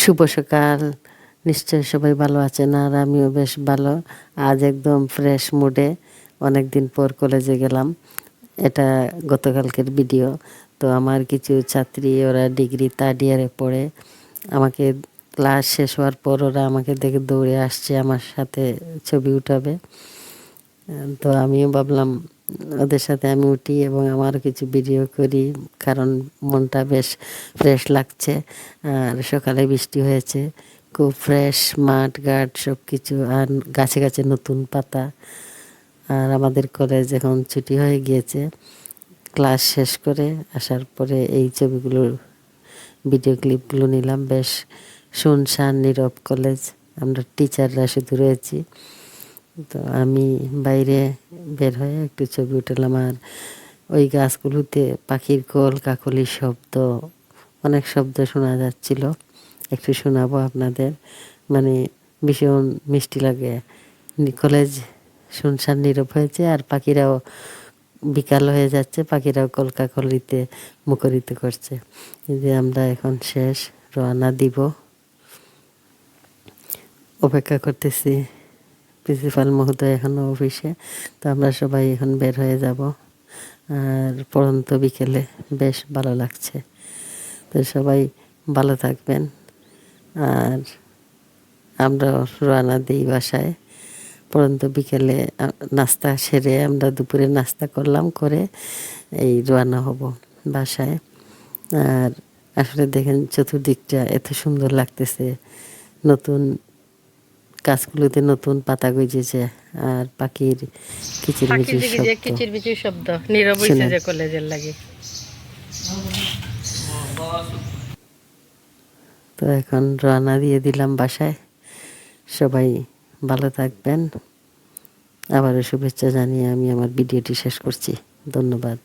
শুভ সকাল। নিশ্চয়ই সবাই ভালো আছেন, আর আমিও বেশ ভালো। আজ একদম ফ্রেশ মুডে অনেক দিন পর কলেজে গেলাম। এটা গতকালকের ভিডিও। তো আমার কিছু ছাত্রী, ওরা ডিগ্রি থার্ড ইয়ারে পড়ে। আমাকে ক্লাস শেষ হওয়ার পর ওরা আমাকে দেখে দৌড়ে আসছে, আমার সাথে ছবি উঠাবে। তো আমিও ভাবলাম ওদের সাথে আমি উঠি এবং আমারও কিছু ভিডিও করি, কারণ মনটা বেশ ফ্রেশ লাগছে। আর সকালে বৃষ্টি হয়েছে, খুব ফ্রেশ মাঠ ঘাট সব কিছু, আর গাছে গাছে নতুন পাতা। আর আমাদের কলেজ এখন ছুটি হয়ে গিয়েছে। ক্লাস শেষ করে আসার পরে এই ছবিগুলো, ভিডিও ক্লিপগুলো নিলাম। বেশ শুনশান নীরব কলেজ, আমরা টিচাররা শুধু রয়েছি। তো আমি বাইরে বের হয়ে একটু ছবি উঠালাম। আর ওই গাছগুলোতে পাখির কল কাকলির শব্দ, অনেক শব্দ শোনা যাচ্ছিল। একটু শোনাবো আপনাদের, মানে ভীষণ মিষ্টি লাগে। কলেজ শুনশান নীরব হয়েছে, আর পাখিরাও বিকাল হয়ে যাচ্ছে, পাখিরাও কলকাকলিতে মুখরিত করছে। এই যে আমরা এখন শেষ, রওনা দিব, অপেক্ষা করতেছি। প্রিন্সিপাল মহোদয় এখনও অফিসে। তো আমরা সবাই এখন বের হয়ে যাব। আর পড়ন্ত বিকেলে বেশ ভালো লাগছে। তো সবাই ভালো থাকবেন। আর আমরা রওনা দিই বাসায়। পড়ন্ত বিকেলে নাস্তা সেরে আমরা দুপুরে নাস্তা করলাম, করে এই রওনা হব বাসায়। আর আসলে দেখেন চতুর্দিকটা এত সুন্দর লাগতেছে, নতুন গাছগুলোতে নতুন পাতা গজিয়েছে, আর পাখির কিচিরমিচির শব্দ নীরব হইছে যে কলেজের লাগে। তো এখন রওনা দিয়ে দিলাম বাসায়। সবাই ভালো থাকবেন। আবারও শুভেচ্ছা জানিয়ে আমি আমার ভিডিওটি শেষ করছি। ধন্যবাদ।